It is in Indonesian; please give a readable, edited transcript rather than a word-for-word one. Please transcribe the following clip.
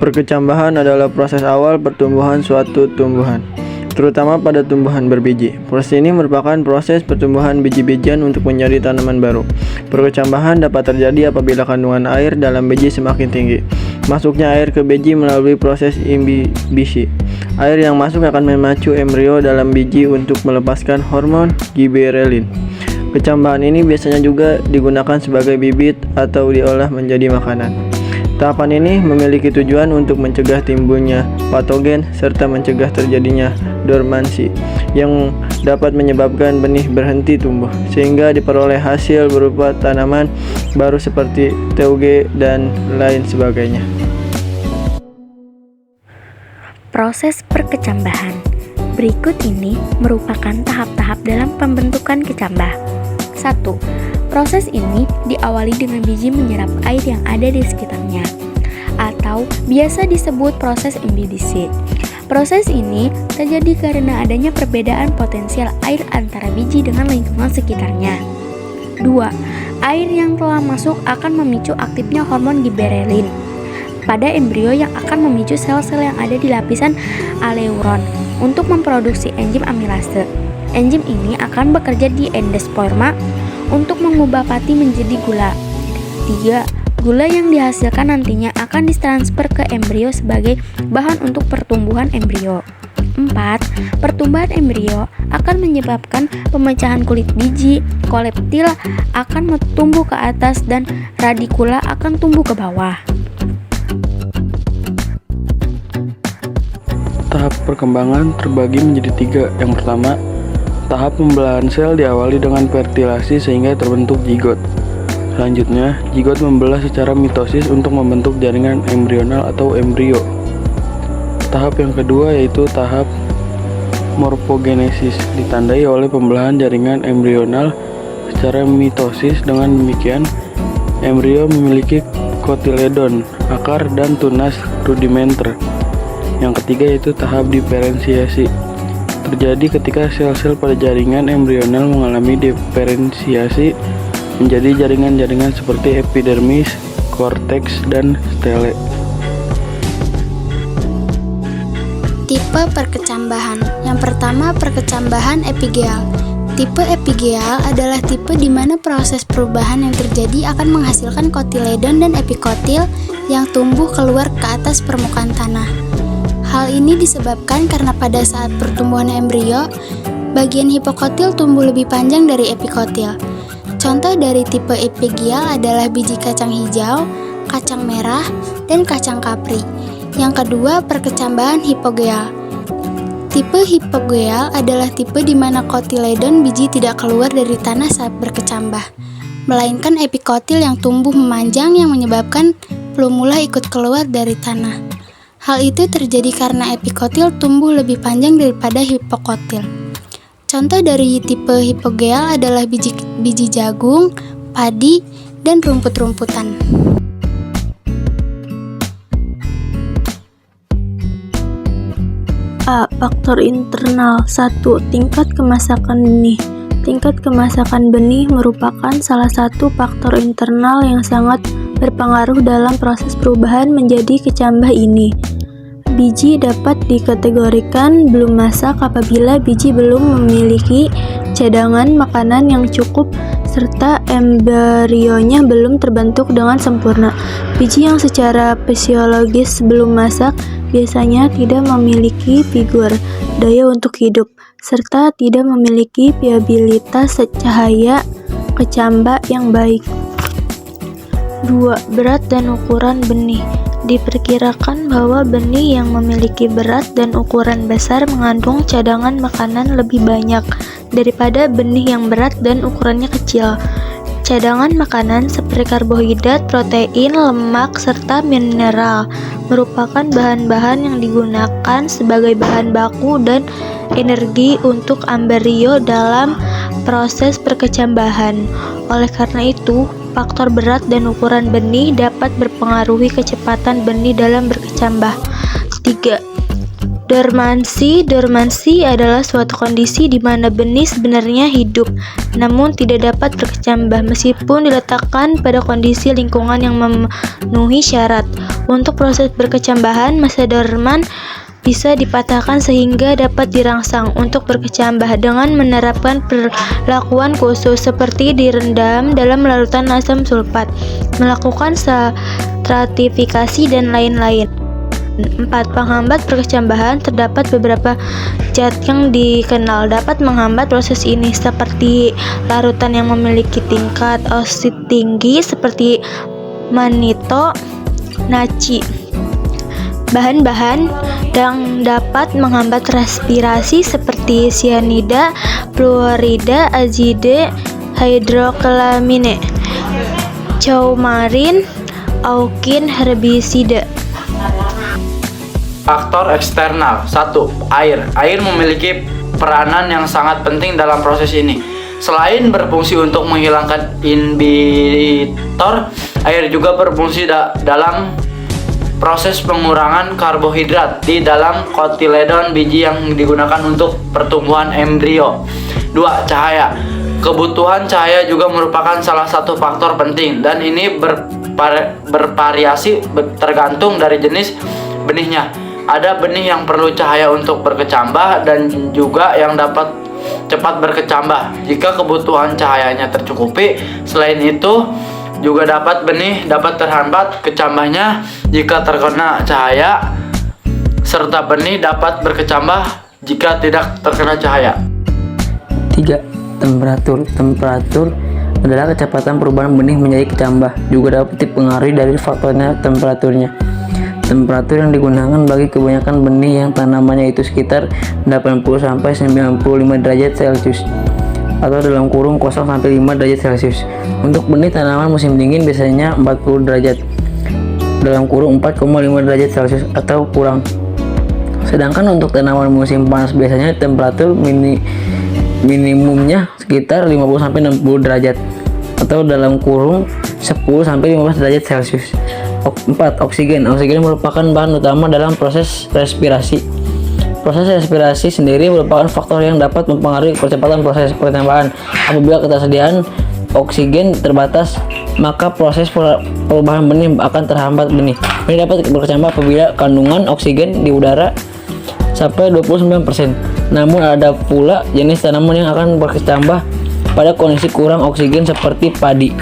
Perkecambahan adalah proses awal pertumbuhan suatu tumbuhan, terutama pada tumbuhan berbiji. Proses ini merupakan proses pertumbuhan biji-bijian untuk menjadi tanaman baru. Perkecambahan dapat terjadi apabila kandungan air dalam biji semakin tinggi. Masuknya air ke biji melalui proses imbibisi. Air yang masuk akan memacu embrio dalam biji untuk melepaskan hormon giberelin. Kecambahan ini biasanya juga digunakan sebagai bibit atau diolah menjadi makanan. Tahapan ini memiliki tujuan untuk mencegah timbulnya patogen serta mencegah terjadinya dormansi yang dapat menyebabkan benih berhenti tumbuh, sehingga diperoleh hasil berupa tanaman baru seperti tauge dan lain sebagainya. Proses perkecambahan. Berikut ini merupakan tahap-tahap dalam pembentukan kecambah. 1. Proses ini diawali dengan biji menyerap air yang ada di sekitarnya, atau biasa disebut proses imbibisi. Proses ini terjadi karena adanya perbedaan potensial air antara biji dengan lingkungan sekitarnya. 2. Air yang telah masuk akan memicu aktifnya hormon giberelin pada embrio yang akan memicu sel-sel yang ada di lapisan aleuron untuk memproduksi enzim amilase. Enzim ini akan bekerja di endosperma untuk mengubah pati menjadi gula. 3. Gula yang dihasilkan nantinya akan ditransfer ke embrio sebagai bahan untuk pertumbuhan embrio. 4. Pertumbuhan embrio akan menyebabkan pemecahan kulit biji, koleptil akan tumbuh ke atas dan radikula akan tumbuh ke bawah. Tahap perkembangan terbagi menjadi 3. Yang pertama, tahap pembelahan sel diawali dengan fertilasi sehingga terbentuk zigot. Selanjutnya, zigot membelah secara mitosis untuk membentuk jaringan embrional atau embrio. Tahap yang kedua yaitu tahap morfogenesis, ditandai oleh pembelahan jaringan embrional secara mitosis. Dengan demikian, embrio memiliki kotiledon, akar, dan tunas rudimenter. Yang ketiga yaitu tahap diferensiasi, terjadi ketika sel-sel pada jaringan embrional mengalami diferensiasi menjadi jaringan-jaringan seperti epidermis, korteks, dan stele. Tipe perkecambahan. Yang pertama, perkecambahan epigeal. Tipe epigeal adalah tipe di mana proses perubahan yang terjadi akan menghasilkan kotiledon dan epikotil yang tumbuh keluar ke atas permukaan tanah. Hal ini disebabkan karena pada saat pertumbuhan embrio, bagian hipokotil tumbuh lebih panjang dari epikotil. Contoh dari tipe epigeal adalah biji kacang hijau, kacang merah, dan kacang kapri. Yang kedua, perkecambahan hipogeal. Tipe hipogeal adalah tipe di mana kotiledon biji tidak keluar dari tanah saat berkecambah, melainkan epikotil yang tumbuh memanjang yang menyebabkan plumula ikut keluar dari tanah. Hal itu terjadi karena epikotil tumbuh lebih panjang daripada hipokotil. Contoh dari tipe hipogeal adalah biji jagung, padi, dan rumput-rumputan. A. Faktor internal. 1. Tingkat kemasakan benih. Tingkat kemasakan benih merupakan salah satu faktor internal yang sangat berpengaruh dalam proses perubahan menjadi kecambah ini. Biji dapat dikategorikan belum masak apabila biji belum memiliki cadangan makanan yang cukup serta embrionya belum terbentuk dengan sempurna. Biji yang secara fisiologis belum masak biasanya tidak memiliki figur, daya untuk hidup, serta tidak memiliki viabilitas cahaya kecambah yang baik. 2. Berat dan ukuran benih. Diperkirakan bahwa benih yang memiliki berat dan ukuran besar mengandung cadangan makanan lebih banyak daripada benih yang berat dan ukurannya kecil. Cadangan makanan seperti karbohidrat, protein, lemak, serta mineral merupakan bahan-bahan yang digunakan sebagai bahan baku dan energi untuk embrio dalam proses perkecambahan. Oleh karena itu, faktor berat dan ukuran benih dapat berpengaruhi kecepatan benih dalam berkecambah. 3. Dormansi. Dormansi adalah suatu kondisi di mana benih sebenarnya hidup, namun tidak dapat berkecambah meskipun diletakkan pada kondisi lingkungan yang memenuhi syarat. Untuk proses berkecambahan, masa dorman bisa dipatahkan sehingga dapat dirangsang untuk berkecambah dengan menerapkan perlakuan khusus seperti direndam dalam larutan asam sulfat, melakukan stratifikasi, dan lain-lain. 4. Penghambat perkecambahan. Terdapat beberapa zat yang dikenal dapat menghambat proses ini, seperti larutan yang memiliki tingkat oksid tinggi seperti manito, naci. Bahan-bahan yang dapat menghambat respirasi seperti cyanida, fluorida, azide, hidroklamine, coumarin, aukin, herbisida. Faktor eksternal. 1. Air. Air memiliki peranan yang sangat penting dalam proses ini. Selain berfungsi untuk menghilangkan inhibitor, air juga berfungsi dalam proses pengurangan karbohidrat di dalam kotiledon biji yang digunakan untuk pertumbuhan embrio. 2. Cahaya. Kebutuhan cahaya juga merupakan salah satu faktor penting, dan ini bervariasi tergantung dari jenis benihnya. Ada benih yang perlu cahaya untuk berkecambah dan juga yang dapat cepat berkecambah jika kebutuhan cahayanya tercukupi. Selain itu, juga benih dapat terhambat kecambahnya jika terkena cahaya, serta benih dapat berkecambah jika tidak terkena cahaya. 3. Temperatur. Temperatur adalah kecepatan perubahan benih menjadi kecambah, juga dapat dipengaruhi dari faktornya temperaturnya. Temperatur yang digunakan bagi kebanyakan benih yang tanamannya itu sekitar 80-95 derajat Celcius atau dalam kurung 0-5 derajat Celcius. Untuk benih tanaman musim dingin biasanya 40 derajat dalam kurung 4,5 derajat Celcius atau kurang. Sedangkan untuk tanaman musim panas biasanya temperatur minimumnya sekitar 50-60 derajat atau dalam kurung 10-15 derajat Celcius. 4. Oksigen. Oksigen merupakan bahan utama dalam proses respirasi. Proses respirasi sendiri merupakan faktor yang dapat mempengaruhi percepatan proses perkecambahan. Apabila ketersediaan oksigen terbatas, maka proses perubahan benih akan terhambat. Benih dapat berkecambah apabila kandungan oksigen di udara sampai 29%. Namun ada pula jenis tanaman yang akan berkecambah pada kondisi kurang oksigen seperti padi.